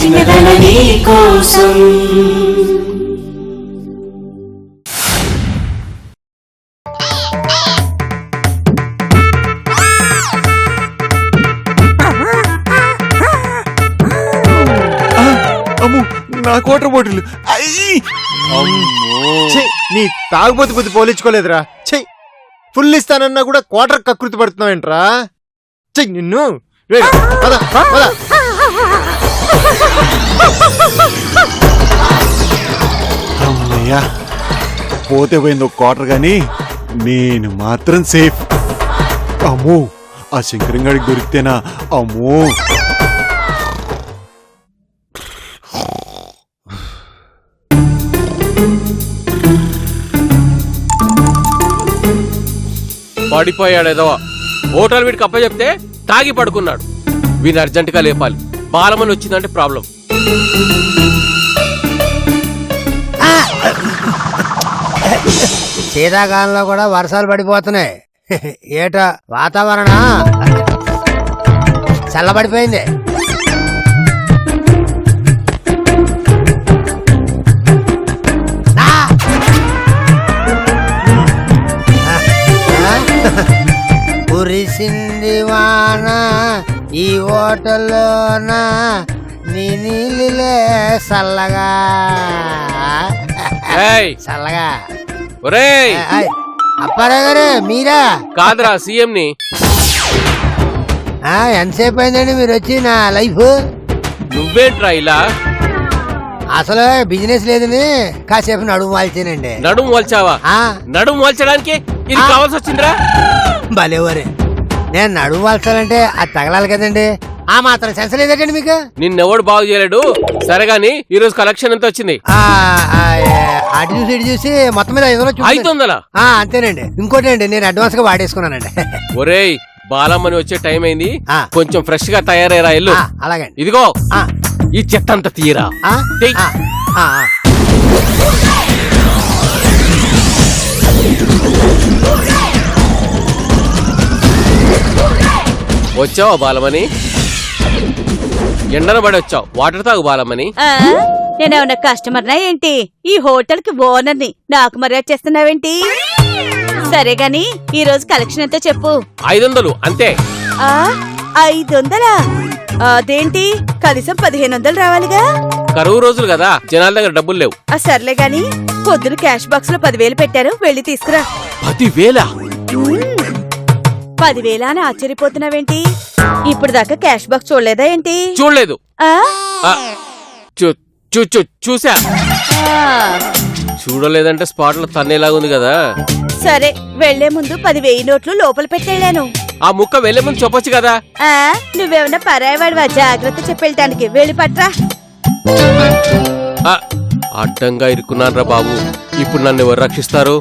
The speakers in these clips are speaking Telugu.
చిన్నదన నీ కోసం. నా వాటర్ బాటిల్ నీ తాగుబోతు బుద్ధి పోలించుకోలేదురా. చెయ్యి ఫుల్ ఇస్తానన్నా కూడా క్వార్టర్ కకృతి పడుతున్నావేంట్రా. చెయ్యి నిన్ను. అమ్మయ్యా పోతే పోయింది ఒక క్వార్టర్ గాని నేను మాత్రం సేఫ్. అమ్మో ఆ శంకరంగాడికి దొరికితేనా అమ్మో. పడిపోయాడేదో హోటల్ వీడికి అప్ప చెప్తే తాగి పడుకున్నాడు. వీడిని అర్జెంటుగా లేపాలి. బాలమని వచ్చిందంటే ప్రాబ్లం. శీతాకాలంలో కూడా వర్షాలు పడిపోతున్నాయి. ఏటా వాతావరణం చల్లబడిపోయింది. కురిసింది వాన ఈ హోటల్లోన నీ నీళ్ళే చల్లగా చల్లగా. అప్పారావు గారు మీరా? కాదురా సీఎం ని. ఎంతసేపు అయిందండి మీరు వచ్చి నా లైఫ్? నువ్వేంట్రా ఇలా? అసలు బిజినెస్ లేదని కాసేపు నడుము వాల్చానండి. నడుము వాల్చావా? నడుము వాల్చడానికి ఇది కావాల్సి వచ్చిందిరా. భలేవరే, నేను నడుము వాల్చాలంటే అది తగలాలి కదండి. ఆ మాత్రం సెన్స్ లేదండి మీకు? నిన్నెవడు బాగు చేయలేడు. సరే గాని ఈ రోజు కలెక్షన్ ఎంత వచ్చింది? అటు చూసి ఇటు చూసి మొత్తం మీద 500. అంతేనండి. ఇంకోటి అండి, నేను అడ్వాన్స్ గా వాడేసుకున్నానండి. ఒరేయ్ బాలమ్మని వచ్చే టైం అయింది. కొంచెం ఫ్రెష్ గా తయారయ్యారా ఇల్లు. అలాగే. ఇదిగో ఈ చెత్త అంతా తీయరా. వచ్చావా బాలమని? ఎండన పడి వచ్చావు. వాటర్ తాగు బాలమని. నేనేమన్నా కస్టమర్నా ఏంటి? ఈ హోటల్ కి ఓనర్ని. నాకు మర్యాద చేస్తున్నావేంటి? సరే గాని ఈ రోజు కలెక్షన్ ఎంతో చెప్పు. 500 అంతే. 500? అదేంటి, కనీసం 1500 రావాలిగా. కరువు రోజులు కదా, జనాల దగ్గర డబ్బులు లేవు. సర్లే గాని పొద్దున క్యాష్ బాక్స్ లో 10,000 పెట్టారు, వెళ్ళి తీసుకురా. 10,000? 10,000 అని ఆశ్చర్యపోతున్నావేంటి? ఇప్పుడు దాకా క్యాష్ బాక్స్ చూడలేదా ఏంటి? చూడలేదు. చూసా. చూడలేదంటే స్పాట్ లో తన్నేలాగుంది కదా. సరే వెళ్లే ముందు 10,000 నోట్లు లోపల పెట్టేళ్ళాను. ఆ ముక్క వెళ్లే ముందు చెప్పొచ్చు కదా. నువ్వేమన్నా పరాయవాడివా? జాగ్రత్త చెప్పెళ్ళటానికి. వెళ్ళి పట్రా. అడ్డంగా ఇరుక్కున్నాను రా బాబు. ఇప్పుడు నన్ను ఎవరు రక్షిస్తారు?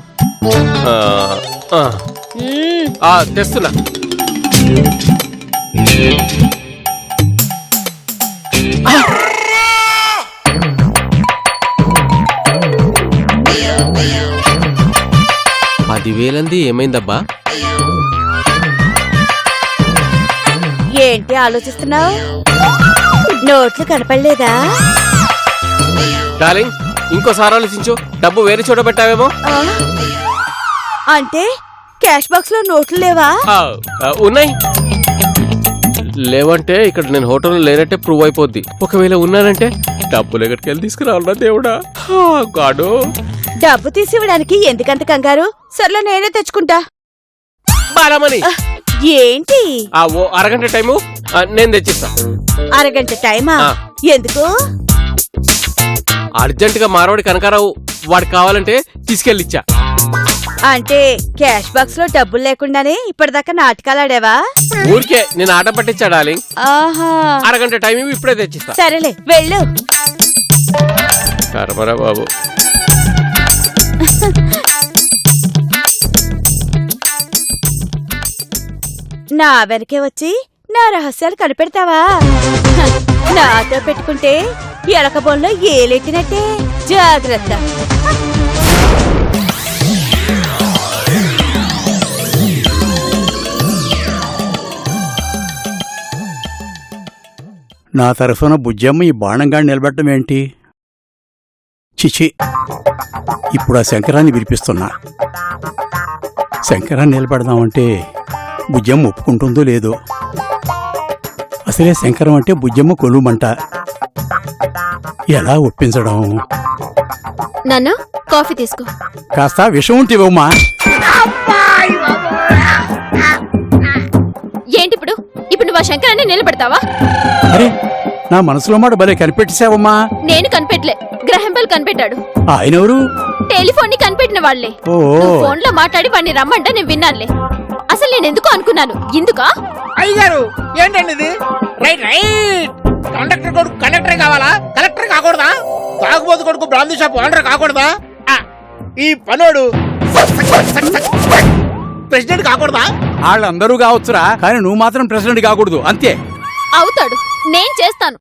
తెస్తున్నా. $10,000 ఏమైందబ్బా? ఏంటి ఆలోచిస్తున్నావు? నోట్లు కనపడలేదా? డార్లింగ్ ఇంకోసారి ఆలోచించు. డబ్బు వేరే చోట పెట్టావేమో. అంటే క్యాష్ బాక్స్ లో నోట్లు లేవా? ఉన్నాయి. లేవంటే ఇక్కడ నేను హోటల్లో లేనట్టే ప్రూవ్ అయిపోద్ది. ఒకవేళ ఉన్నానంటే డబ్బులు ఎక్కడికెళ్ళి తీసుకురావాలరా దేవుడా. గాడు డబ్బు తీసి ఇవ్వడానికి ఎందుకంత కంగారు? సర్లే నేనే తెచ్చుకుంటా. బాలమని ఏంటి? ఓ అరగంట టైము నేను తెచ్చిస్తా. అరగంట టైమా? ఎందుకు? అర్జెంట్ గా మారవాడి కనకారావు వాడికి కావాలంటే తీసుకెళ్ళిచ్చా. అంటే క్యాష్ బాక్స్ లో డబ్బులు లేకుండానే ఇప్పటిదాకా నాటకాలాడావా? ఊరికే నేను ఆట పట్టించా డార్లింగ్. అరగంట టైం ఇప్పుడే తెచ్చిస్తా. సరేలే వెళ్ళు. కర్మరా బాబు. నా వెనకే వచ్చి నా రహస్యాలు కనిపెడతావా? నాతో పెట్టుకుంటే ఎలక బొల్లో ఏలెట్టినట్టే. జాగ్రత్త. నా తరఫున బుజ్జమ్మ ఈ బాణంగాడిని నిలబెట్టడం ఏంటి? చిచి, ఇప్పుడు ఆ శంకరాన్ని వినిపిస్తున్నా. శంకరాన్ని నిలబెడదామంటే బుజ్జమ్మ ఒప్పుకుంటుందో లేదో. అసలే శంకరం అంటే బుజ్జమ్మ కొలుమంట. ఎలా ఒప్పించడం? నాన్న కాఫీ తీసుకో. కాస్త విషం ఉంటివమ్మా. ఏంటి ఇప్పుడు నువ్వు ఆ శంకరాన్ని నిలబెడతావా? అరే, నా మనసులో మాట భలే కనిపెట్టేశావమ్మా. నేను కనిపెట్టలే, గ్రహం బెల్ కనిపెట్టాడు. ఆయనెవరు? టెలిఫోన్ ని కనిపెట్టిన వాళ్లే. ఓ ఫోన్ లో మాట్లాడి వాడిని రమ్మంటే నేను విన్నానులే. అసలు నేను ఎందుకు అనుకున్నాను, ఇందుకా? అయ్యారు ఏంటండి ఇది? రైట్ రైట్, కండక్టర్ కొడుకు కండక్టర్ కావాలా, కలెక్టర్ కాకూడదా? తాగుబోతు కొడుకు బ్రాందీ షాప్ ఓనర్ కాకూడదా? ఈ పనోడు ప్రెసిడెంట్ కాకూడదా? వాళ్ళందరూ కావచ్చురా, కానీ నువ్వు మాత్రం ప్రెసిడెంట్ కాకూడదు, అంతే. అవుతాడు, నేను చేస్తాను.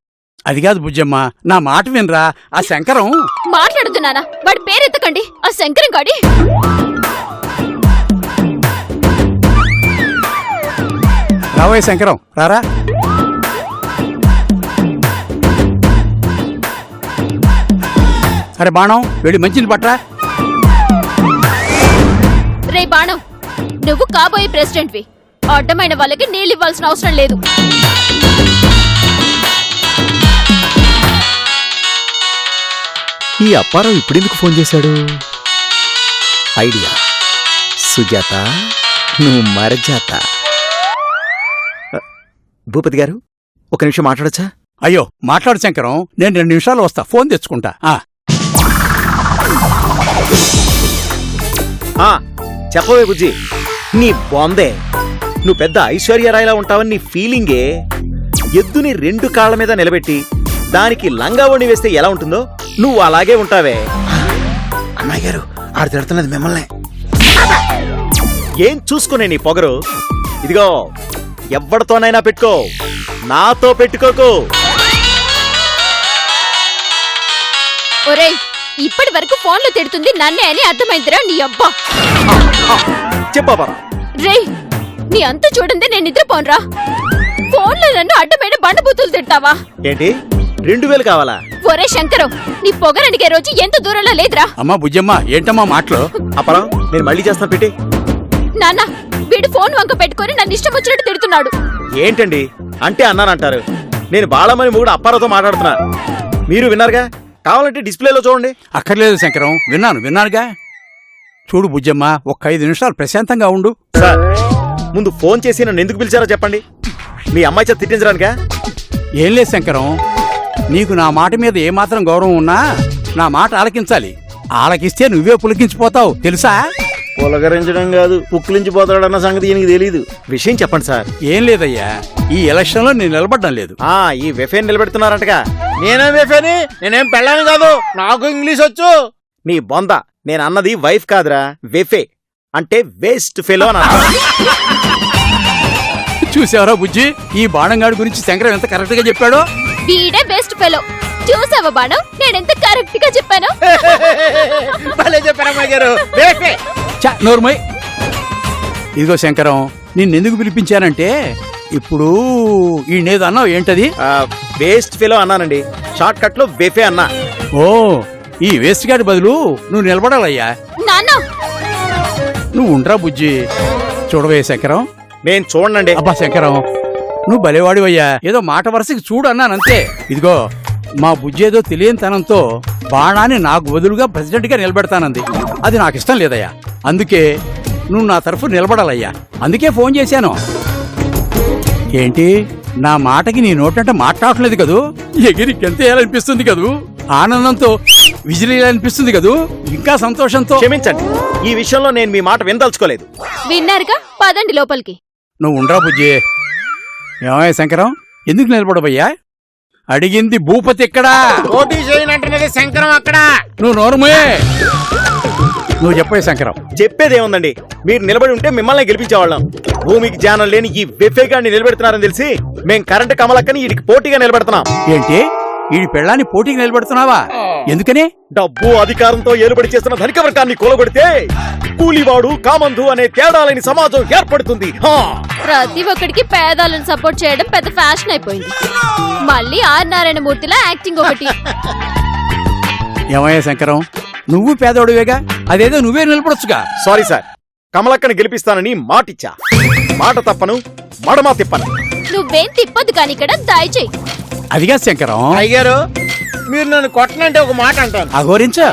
అది కాదు బుజ్జమ్మ, నా మాట వినరా. ఆ శంకరం మాట్లాడుతున్నానా? వాడి పేరెత్తకండి, ఆ శంకరం గాడి. రావోయ్ శంకరం, రారా. అరే బాణం, వెళ్ళి మంచిని పట్రా. రే బాణం, నువ్వు కాబోయే ప్రెసిడెంట్వి. అడ్డమైన వాళ్ళకి నీళ్ళు ఇవ్వాల్సిన అవసరం లేదు. ఈ అప్పారావు ఇప్పుడెందుకు ఫోన్ చేశాడు? ఐడియా. సుజాత, నువ్వు మరజాత. భూపతి గారు, ఒక నిమిషం మాట్లాడచ్చా? అయ్యో మాట్లాడు శంకరం, నేను 2 నిమిషాలు వస్తా, ఫోన్ తెచ్చుకుంటా. చెప్పవే బుజ్జి, నీ బొందే. నువ్వు పెద్ద ఐశ్వర్యరాయలా ఉంటావని నీ ఫీలింగే. ఎద్దుని 2 కాళ్ల మీద నిలబెట్టి దానికి లంగా ఓణి వేస్తే ఎలా ఉంటుందో నువ్వు అలాగే ఉంటావే. అమ్మాయి గారు, ఆడు తిడుతున్నది మిమ్మల్ని. ఏం చూసుకునే నీ పొగరు? ఇదిగో, ఎవరితోనైనా పెట్టుకో, నాతో పెట్టుకోకు. ఒరేయ్, ఇప్పటి వరకు ఫోన్లో తిడుతుంది నన్నే అని అర్థమైందిరా నీ అబ్బా. చెప్పా రేయ్, నీ అంత చూడండి నేను నిద్రపోన్రా. ఫోన్లో నన్ను అడ్డమైన బండబూతులు తిడతావా? ఏంటి, 2000 కావాలా? ఒరే శంకరం, నీ పొగరనికే రోజు ఎంత దూరంలో లేదురా. అమ్మా బుజ్జమ్మ, ఏంటమ్మా మాటలు? అప్పరా, నేను మళ్ళీ చేస్తాను, పెట్టి. నాన్న, వీడు ఫోన్ వంక పెట్టుకొని నన్ను ఇష్టం వచ్చినట్టు తిడుతున్నాడు. ఏంటండి అంటే అన్నానంటారు? నేను బాలమని మూడు అప్పారావుతో మాట్లాడుతున్నా, మీరు విన్నారుగా. కావాలంటే డిస్ప్లేలో చూడండి. అక్కర్లేదు శంకరం, విన్నానుగా. చూడు బుజ్జమ్మ, ఒక్క 5 నిమిషాలు ప్రశాంతంగా ఉండు. సార్, ముందు ఫోన్ చేసి నన్ను ఎందుకు పిలిచారో చెప్పండి. మీ అమ్మాయి చేత తిట్టించడానికా? ఏం లేదు శంకరం, నీకు నా మాట మీద ఏమాత్రం గౌరవం ఉన్నా నా మాట ఆలకించాలి. ఆలకిస్తే నువ్వే పులికించిపోతావు, తెలుసా? పులకరించడం కాదు, పుక్కిలించిపోతాడన్న సంగతి ఈయనకి తెలీదు. విషయం చెప్పండి సార్. ఏం లేదయ్యా, ఈ ఎలక్షన్ లో నేను నిలబడ్డం లేదు. ఈ వెఫేన్ నిలబెడుతున్నారంటగా. నేనేం వేఫేని, నేనేం పెళ్ళాను కాదు, నాకు ఇంగ్లీష్ వచ్చు. నీ బొంద, నేను అన్నది వైఫ్ కాదురా, వెఫే అంటే వేస్ట్ ఫెలో అని అర్థం. చూసావరా బుజ్జి, ఈ బాణంగాడి గురించి శంకరం ఎంత కరెక్ట్ గా చెప్పాడో. వీడే బెస్ట్ ఫెలో. చూసావా బాణం, నేనెంత కరెక్ట్ గా చెప్పాను? భలే చెప్పారు అమ్మాయి గారు, వేఫే. నోర్మయ్. ఇదిగో శంకరం, నిన్నెందుకు పిలిపించానంటే, ఇప్పుడు ఈయనేదో అన్నావు, ఏంటది? వేస్ట్ ఫెలో అన్నానండి, షార్ట్ కట్ లో వెఫే అన్నా. ఓ, ఈ వేస్ట్ గాడి బదులు నువ్వు నిలబడాలయ్యా. నాన్న, నువ్వు ఉండరా బుజ్జి. చూడవే శంకరం. నేను చూడండి. అబ్బా శంకరం, నువ్వు భలేవాడివయ్యా, ఏదో మాట వరుసకి చూడు అన్నానంతే. ఇదిగో, మా బుజ్జి ఏదో తెలియని తనంతో బాణాన్ని నాకు బదులుగా ప్రెసిడెంట్ గా నిలబెడతానంది. అది నాకు ఇష్టం లేదయ్యా. అందుకే నువ్వు నా తరఫు నిలబడాలయ్యా. అందుకే ఫోన్ చేశాను. ఏంటి, నా మాటకి నీ నోటంటే మాట్లాడలేదు కదూ? ఎగిరి గెంతేయాలనిపిస్తుంది కదూ? ఆనందంతో విజిలేయాలనిపిస్తుంది కదూ? ఇంకా సంతోషంతో. క్షమించండి, ఈ విషయంలో నేను మీ మాట వినదలుచుకోలేదు. విన్నారుగా, పదండి లోపలికి. నువ్వు ఉండరా బుజ్జి. ఏమయ్య శంకరం, ఎందుకు నిలబడబయ్యా? అడిగింది భూపతి ఎక్కడా? పోటీ చేయనంటున్నది శంకరం అక్కడ. నువ్వు నోరుమోయే. నువ్వు చెప్పయ్య శంకరం. చెప్పేదేముందండి, మీరు నిలబడి ఉంటే మిమ్మల్ని గెలిపించేవాళ్ళం. భూమికి జ్ఞానం లేని ఈ వెఫేగాడిని నిలబెడుతున్నారని తెలిసి మేం కరెంటు కమలక్కని వీడికి పోటీగా నిలబెడుతున్నాం. ఏంటి, ఈ పెళ్ళాన్ని పోటీకి నిలబెడుతున్నావా? ఎందుకని? డబ్బు అధికారంతో ఏలుబడి చేస్తున్న ధనిక వర్గాన్ని కూలగొడితే కూలివాడు కామందు అనే తేడాలేని సమాజం ఏర్పడుతుంది. ప్రతి ఒక్కడికి పేదాలను సపోర్ట్ చేయడం పెద్ద ఫ్యాషన్ అయిపోయింది. మళ్ళీ ఆర్ నారాయణమూర్తిలా యాక్టింగ్ ఒకటి. ఏమయ్యా శంకరం, నువ్వు పేదోడివేగా, అదేదో నువ్వే నిలబడొచ్చుగా. Sorry sir, కమలక్కని గెలిపిస్తానని మాటిచ్చా. మాట తప్పను, మడమా తిప్పను. నువ్వేం తిప్పదు కాని ఇక్కడ దయచేయి. అదిగా శంకరం, అయ్యగారు మీరు నన్ను కొట్టనంటే ఒక మాట అంటాను. అఘోరించా.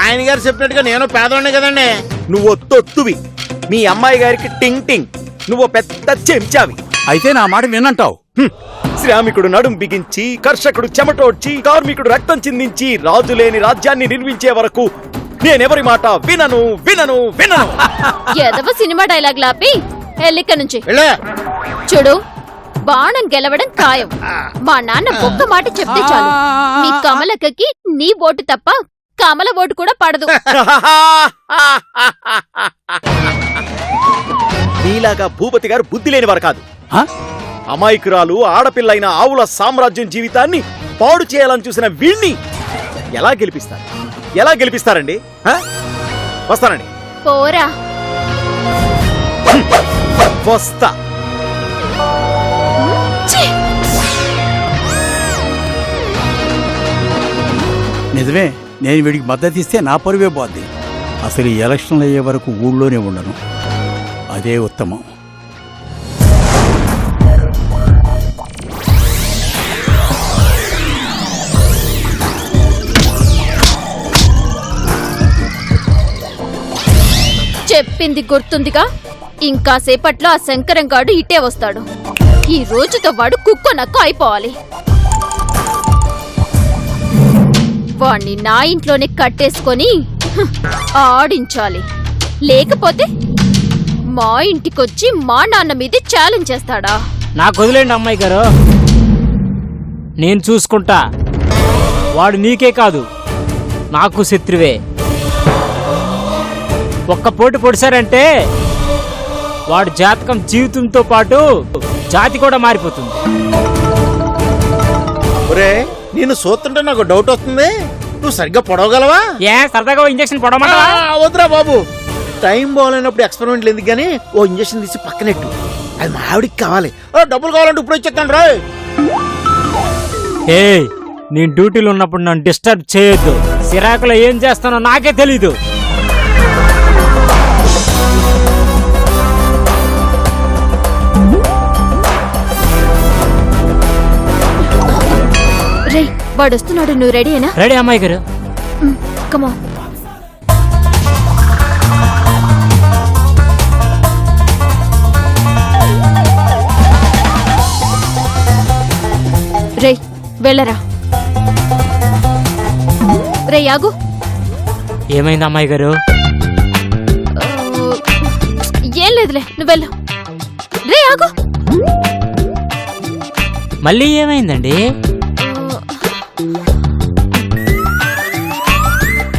ఆయన గారు చెప్పినట్టుగా నేను పేదవాడిని కదండి. నువ్వు తొత్తువి, మీ అమ్మాయి గారికి టింగ్ టింగ్, నువ్వు పెద్ద చెంచావి. అయితే నా మాట వినంటావు. శ్రామికుడు నడుం బిగించి, కర్షకుడు చెమటోడ్చి, కార్మికుడు రక్తం చిందించి, రాజు లేని రాజ్యాన్ని నిర్మించే వరకు నేనెవరి మాట వినను వినను వినను. ఎదవ సినిమా డైలాగ్ లాపి ఎల్లిక నుంచి వెళ్ళే. చూడు, బాణం గెలవడం ఖాయం. మా నాన్న ఒక్క మాట చెప్తే చాలు, మీ కమలక్కకి నీ ఓటు తప్ప కమల ఓటు కూడా పడదు. నీలాగా భూపతి గారు బుద్ధి లేనివారు కాదు. ఆ? అమాయకురాలు ఆడపిల్లైన ఆవుల సామ్రాజ్యం జీవితాన్ని పాడు చేయాలని చూసిన వీణ్ణి ఎలా గెలిపిస్తారు? ఎలా గెలిపిస్తారండి? వస్తానండి. పోరా. వస్తా. నిజమే, నేను వీడికి మద్దతు ఇస్తే నా పరువే పోద్ది. అసలు ఈ ఎలక్షన్లు అయ్యే వరకు ఊళ్ళోనే ఉండను, అదే ఉత్తమం. చెప్పింది గుర్తుందిగా, ఇంకా సేపట్లో ఆ శంకరంగాడు ఇటే వస్తాడు. ఈ రోజుతో వాడు కుక్క నక్క అయిపోవాలి. వాణ్ణి నా ఇంట్లోనే కట్టేసుకొని ఆడించాలి. లేకపోతే మా ఇంటికొచ్చి మా నాన్న మీద ఛాలెంజ్ చేస్తాడా? నాకు వదిలేండి అమ్మాయి గారు, నేను చూసుకుంటా. వాడు నీకే కాదు నాకు శత్రువే. ఒక్క పోటు పొడిచారంటే వాడు జాతకం జీవితంతో పాటు జాతి కూడా మారిపోతుంది. ఒరే, నేను చూస్తుంటే నాకు డౌట్ వస్తుంది. నువ్వు సరిగ్గా పొడవగలవా? ఏ సరదాగా ఇంజక్షన్ పొడవమంటా? వద్దురా బాబు, టైం బాగాలేనప్పుడు ఎక్స్పెరిమెంట్లు ఎందుకు గానీ ఓ ఇంజక్షన్ తీసి పక్కనెట్టు. అది మా ఆవిడికి కావాలి. డబ్బులు కావాలంటే ఇప్పుడు వచ్చేస్తాను రా. ఏ నేను డ్యూటీలో ఉన్నప్పుడు నన్ను డిస్టర్బ్ చేయొద్దు. సిరాకులో ఏం చేస్తానో నాకే తెలీదు. రే, వాడు వస్తున్నాడు. నువ్వు రెడీనా? రెడీ అమ్మాయి గారు. కమా. రే, వెళ్ళరా. రే, ఆగు. ఏమైంది అమ్మాయి గారు? ఏం లేదులే, నువ్వు వెళ్ళు. రే, ఆగు. మళ్ళీ ఏమైందండి?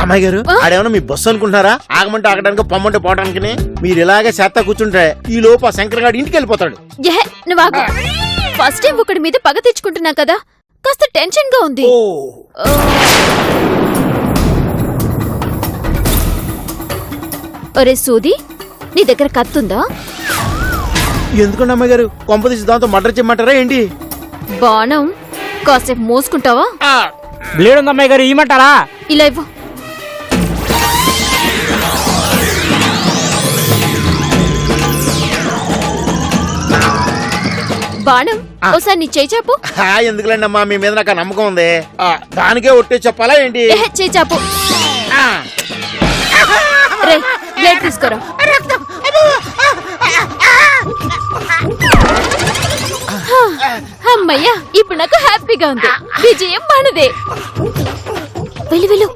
అమ్మాయి గారు, ఆడేమన్నా మీ బస్సు అనుకుంటున్నారా? ఆగమంటే ఆగడానికి, పొమ్మంటే పోవడానికి. మీరు ఇలాగే చేత్తా కూర్చుంటే ఈ లోపు ఆ శంకర్ గారు ఇంటికి వెళ్ళిపోతాడు. నువ్వు ఆగు. ఫస్ట్ టైం ఒకటి మీద పగ తెచ్చుకుంటున్నా కదా, కాస్త టెన్షన్ గా ఉంది. ఒరే సూది, నీ దగ్గర కత్తుందా? ఎందుకండి అమ్మాయి గారు, కొంపదీసి దాంతో మర్డర్ చేయమంటారా ఏంటి? బాణం కాసేపు మోసుకుంటావా? బ్లేడ్ ఉంది అమ్మాయి గారు, ఇవ్వమంటారా? ఇలా ఇవ్వు. బాణం ఓసారి నీ చేయి చాపు. ఎందుకులేండి అమ్మా, మీ మీద నాకు ఆ నమ్మకం ఉంది. దానికే ఒట్టే చెప్పాలా ఏంటి? చేయి చాపు. రే, బ్లేడ్ తీసుకోరా. అమ్మయ్యా, ఇప్పుడు నాకు హ్యాపీగా ఉంది. విజయం మనదే. వెళ్ళు వెళ్ళు,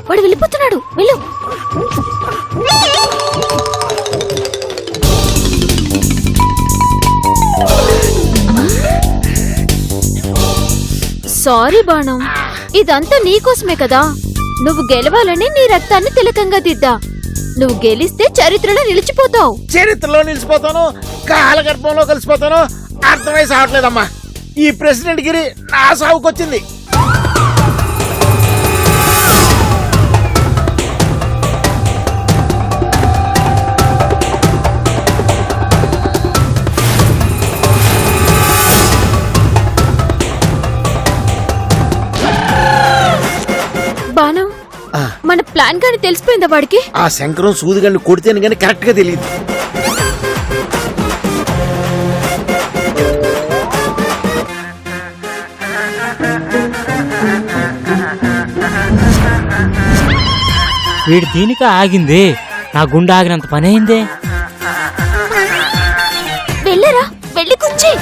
వాడు వెళ్ళిపోతున్నాడు. వెళ్ళు. సారీ బాణం, ఇదంతా నీకోసమే కదా. నువ్వు గెలవాలని నీ రక్తాన్ని తిలకంగా దిద్దా. నువ్వు గెలిస్తే చరిత్రలో నిలిచిపోతావు. చరిత్రలో నిలిచిపోతాను, కాలగర్భంలో కలిసిపోతాను. అర్థమై సావట్లేదమ్మా. ఈ ప్రెసిడెంట్ గిరి నా సాగుకొచ్చింది. ప్లాన్ గాని తెలిసిపోయిందా వాడికి? ఆ శంకరం సూదిగాన్ని కొడితేనే గానీ కరెక్ట్ గా తెలియదు. వీడు దీనికి ఆగింది, నా గుండె ఆగినంత పని అయిందే. వెళ్ళరా, వెళ్ళి కూర్చి.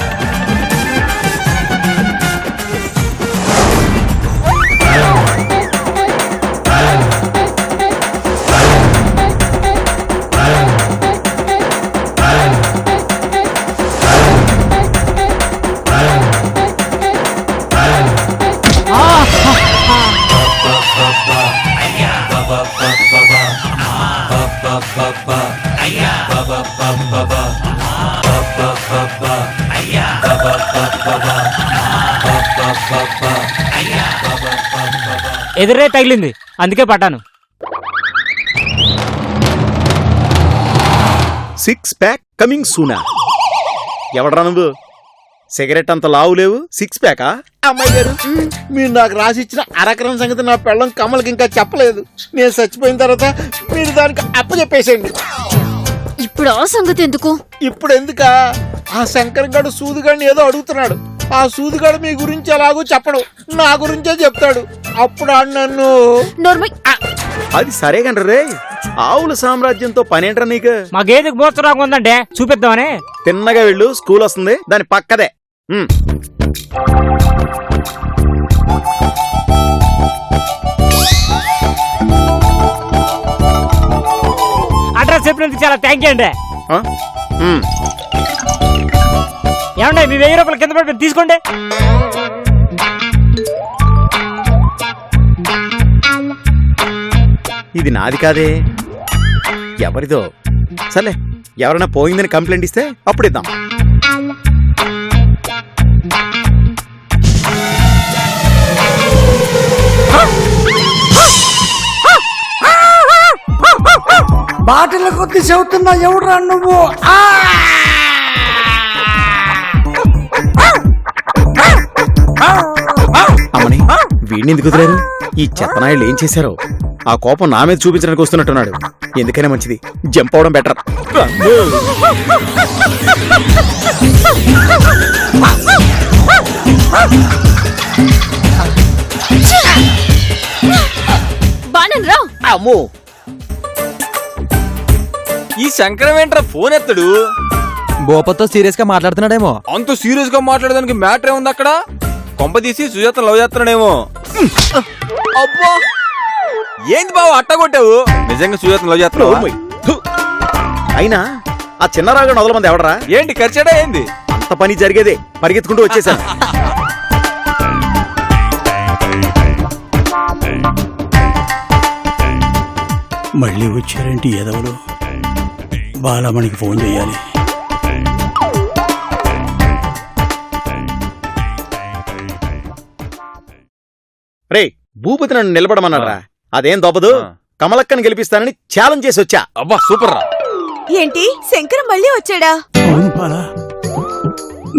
ఎదురే తగిలింది, అందుకే పట్టాను. 6 ప్యాక్ కమింగ్ సూనా. ఎవడరా నువ్వు? సిగరెట్ అంత లావు లేవు, 6 ప్యాకా? అమ్మాయి గారు, మీరు నాకు రాసిచ్చిన అరకరం సంగతి నా పెళ్ళం కమలకి ఇంకా చెప్పలేదు. నేను చచ్చిపోయిన తర్వాత మీరు దానికి అప్పచెప్పేసేయండి. ఇప్పుడు ఆ సంగతి ఎందుకు? ఇప్పుడు ఎందుక? ఆ శంకర్ గారు సూదిగాడిని ఏదో అడుగుతున్నాడు. ఆ సూదిగాడు మీ గురించి ఎలాగో చెప్పడు, నా గురించే చెప్తాడు. అప్పుడు ఆడు నన్ను అది సరే గండ్ర రే, ఆవుల సామ్రాజ్యంతో పనేంట్రా నీకు? మా గేదెకి మోస్తరాగా ఉందంటే చూపిద్దామని. తిన్నగా వెళ్ళు, స్కూల్ వస్తుంది, దాని పక్కదే. అడ్రస్ చెప్పినందుకు చాలా థ్యాంక్ యూ అండి. ఆ? ఏమండి, మీ 1000 రూపాయలు కింద పడి తీసుకోండి. ఇది నాది కాదే, ఎవరిదో? సర్లే, ఎవరైనా పోయిందని కంప్లైంట్ ఇస్తే అప్పుడు ఇద్దాం. బాటిల్ కొద్ది చెబుతున్నా, ఎవడురా నువ్వు? అమ్మని, వీడిని ఎందుకు కుదిరారు? ఈ చెత్తనాయుళ్ళు ఏం చేశారో? ఆ కోపం నా మీద చూపించడానికి వస్తున్నట్టున్నాడు. ఎందుకైనా మంచిది, జంప్ అవడం బెటర్. బాణన్ రా. అమ్మో, ఈ శంకరం ఏంట్రా ఫోన్ ఎత్తడు? బోపతో సీరియస్ గా మాట్లాడుతున్నాడేమో. అంత సీరియస్ గా మాట్లాడడానికి మ్యాటర్ ఏముంది అక్కడ? కొంప తీసి సుజాత లవ్ చేస్తున్నాడేమో. అబ్బా, ఏంది బావ అట్టగొట్టావు? నిజంగా సుజాత లవ్ చేస్తున్నావా? అయినా ఆ చిన్న రాగా నదుల మంది ఎవడరా? ఏంటి ఖర్చడా ఏంది? అంత పని జరిగేదే, పరిగెత్తుకుంటూ వచ్చేసాను. మళ్ళీ వచ్చారేంటి ఎదవలు? బాలమణికి ఫోన్ చేయాలి. రే, భూపతి నన్ను నిలబడమన్నారా? అదేం దొబ్బదు, కమలక్కని గెలిపిస్తానని ఛాలెంజ్ చేసి వచ్చా. అబ్బా సూపర్ రా. ఏంటి శంకరం మళ్ళీ వచ్చాడా? అవును బాలా,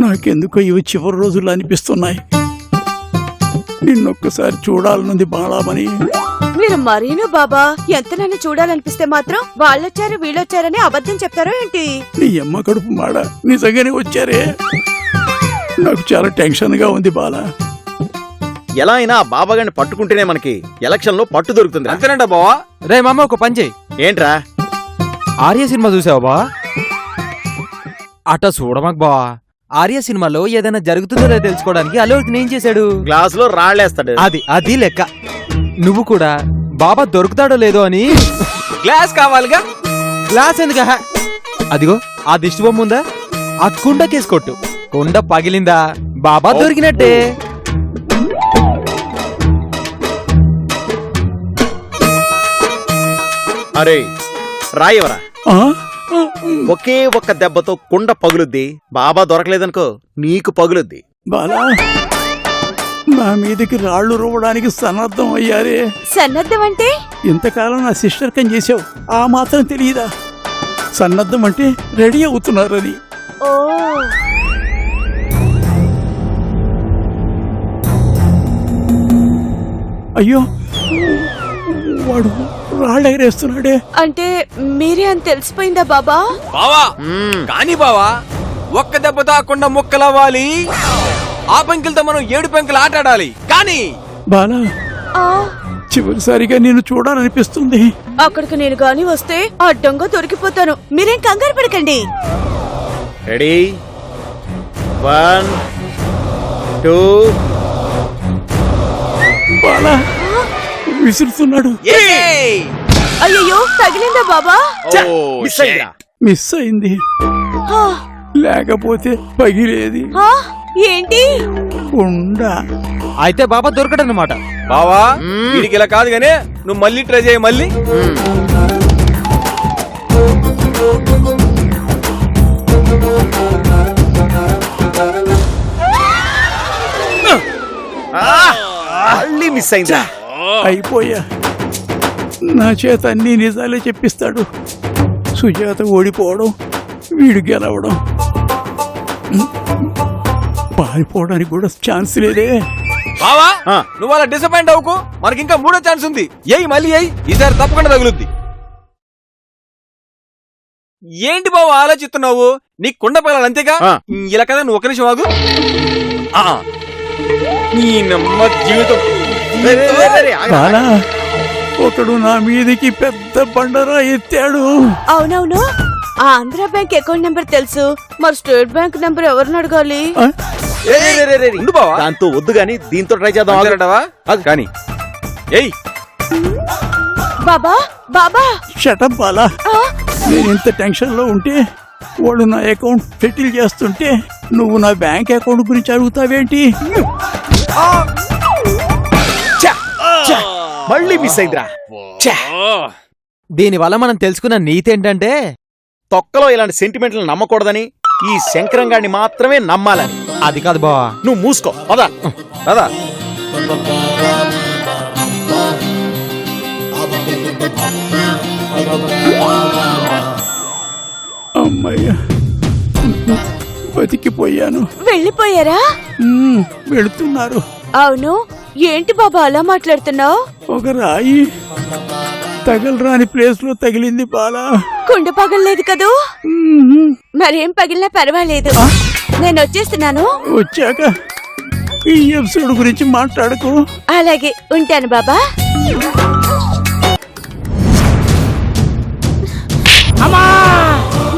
నాకెందుకో ఇవి చివరి రోజుల్లో అనిపిస్తున్నాయి. నిన్నొక్కసారి చూడాలనుంది బాలామణి. మీరు మరీను బాబా, ఎంతనైనా చూడాలనిపిస్తే మాత్రం వాళ్ళొచ్చారు వీళ్ళొచ్చారని అబద్ధం చెప్తారో ఏంటి? నీ అమ్మ కడుపు మాడ, నిజంగానే వచ్చారే. నాకు చాలా టెన్షన్ గా ఉంది బాలా. ఎలా అయినా ఆ బాబాగాన్ని పట్టుకుంటేనే మనకి ఎలక్షన్ లో పట్టు దొరుకుతుంది. అంతేనంట బావా. రే మామ, ఒక పని చేయి. ఏంట్రా? ఆర్య సినిమా చూసావా బా? అట చూడమాకు బా. ఆర్య సినిమాలో ఏదైనా జరుగుతుందో లేదో తెలుసుకోవడానికి అల్లు అర్జున్ ఏం చేశాడు? గ్లాస్ లో రాళ్లేస్తాడు. అది లెక్క. నువ్వు కూడా బాబా దొరుకుతాడో లేదో అని గ్లాస్ కావాలిగా. గ్లాస్ ఎందుకు? అదిగో ఆ దిష్టి బొమ్మ ఉందా, ఆ కుండకేసి కొట్టు. కుండ పగిలిందా, బాబా దొరికినట్టే. అరే రాయవరా, ఒకే ఒక్క దెబ్బతో కుండ పగులుద్ది. బాబా దొరకలేదనుకో, నీకు పగులుద్ది. బాలా, నా మీదకి రాళ్లు రువ్వడానికి సన్నద్ధం అయ్యారే. సన్నద్ధం అంటే? ఇంతకాలం నా సిస్టర్ కని చేసావు, ఆ మాత్రం తెలియదా? సన్నద్ధం అంటే రెడీ అవుతున్నారని. ఓ, అయ్యో, వాడు రాళ్ళు ఎగరేస్తున్నాడే. అంటే మీరే అని తెలిసిపోయిందా బాబా? బావా కానీ బావా ఒక్క దెబ్బ తాకుండా ముక్కలవ్వాలి. ఆ పెంకులతో మనం 7 పెంకులు ఆటాడాలి. కానీ బాలా ఆ, చివరిసారిగా నేను చూడాలనిపిస్తుంది. అక్కడికి నేను గాని వస్తే అడ్డంగా దొరికిపోతాను. మీరేం కంగారు పడకండి. రెడీ 1 2 బాలా విసురుతున్నాడు. ఏయ్! అయ్యయ్యో తగిలిందా బాబా? ఓ, మిస్ అయిందిరా. మిస్ అయింది, ఆ, లేకపోతే పగిలేది. ఆ, ఏంటి? ఉండా అయితే బాబా దొరకడన్నమాట. బావా వీడికి ఇలా కాదు గానీ నువ్వు మళ్ళీ ట్రై చేయి. మళ్ళీ మళ్ళీ మిస్ అయిందా? అయిపోయా. నా చేత అన్ని నిజాలే చెప్పిస్తాడు. సుజాత ఓడిపోవడం, వీడు గెలవడం, పారిపోవడానికి కూడా ఛాన్స్ లేదే. బావా ఆ. నువ్వు అలా డిసప్పాయింట్ అవ్వకు. మనకి ఇంకా 3వ ఛాన్స్ ఉంది. ఏయ్ మళ్ళీ ఏయ్, ఈసారి తప్పకుండా తగులుద్ది. ఏంటి బావా ఆలోచిస్తున్నావు? నీ కుండ పగలాలి అంతేగా. ఆ. ఇలా కదా నువ్వు ఒక నిమిషం ఆగు. ఆ. నీ నమ్మ జీవితం. రే, రే, రే, రే, రే, ఆగరా. బాలా ఒకడు నా మీదికి పెద్ద బండరా ఎత్తాడు. అవునవును, ఆ ఆంధ్ర బ్యాంక్ అకౌంట్ నెంబర్ తెలుసు, మరి స్టేట్ బ్యాంక్ నెంబర్ ఎవరిని అడగాలి? ఆ? రే, రే, రే, రే, రే. ఉండు బావా. దాంతో వద్దు గాని దీంతో ట్రై చేద్దాం. ఆగు. అంతేనంటావా? కానీ ఏయ్ బాబా బాబా షటప్ బాలా. ఆ, నేను ఇంత టెన్షన్ లో ఉంటే వాడు నా అకౌంట్ సెటిల్ చేస్తుంటే నువ్వు నా బ్యాంక్ అకౌంట్ గురించి అడుగుతావేంటి? ఛ, ఛ, మళ్ళీ మిస్ అయిందిరా. ఛ. దీనివల్ల మనం తెలుసుకున్న నీతి ఏంటంటే తొక్కలో ఇలాంటి సెంటిమెంట్లు నమ్మకూడదని, ఈ శంకరంగాడిని మాత్రమే నమ్మాలని. అది కాదు బావా. నువ్వు మూసుకో పదా. అదా అమ్మయ్యా, బతికిపోయాను. వెళ్ళిపోయారా? వెళుతున్నారు. అవును, ఏంటి బాబా అలా మాట్లాడుతున్నావు? ఒక రాయి తగలరాని ప్లేస్ లో తగిలింది బాలా. కుండ పగలలేదు కదూ? మరేం పగిలినా పర్వాలేదు, నేను వచ్చేస్తున్నాను. వచ్చాక ఈ ఎపిసోడ్ గురించి మాట్లాడకు. అలాగే ఉంటాను బాబా.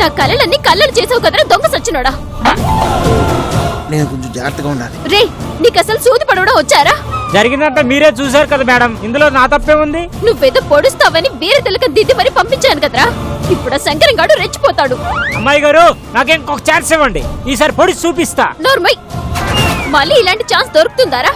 నా కళ్ళన్నీ కళ్ళలు చేసావు కదరా దొంగ సచ్చినోడా. నేను కొంచెం జాగ్రత్తగా ఉండాలి. రే నీకు అసలు సూది పడవడం వచ్చారా? జరిగినట్ట మీరే చూశారు కదా మేడం, ఇందులో నా తప్పే ఉంది. నువ్వేదో పొడుస్తావని వేరే తిలక దిద్ది మరి పంపించాను కదరా. ఇప్పుడు ఆ శంకరంగాడు రెచ్చిపోతాడు. అమ్మాయి గారు నాకు ఇంకొక ఛాన్స్ ఇవ్వండి, ఈసారి పొడి చూపిస్తా. నోర్మై, మళ్ళీ ఇలాంటి ఛాన్స్ దొరుకుతుందారా?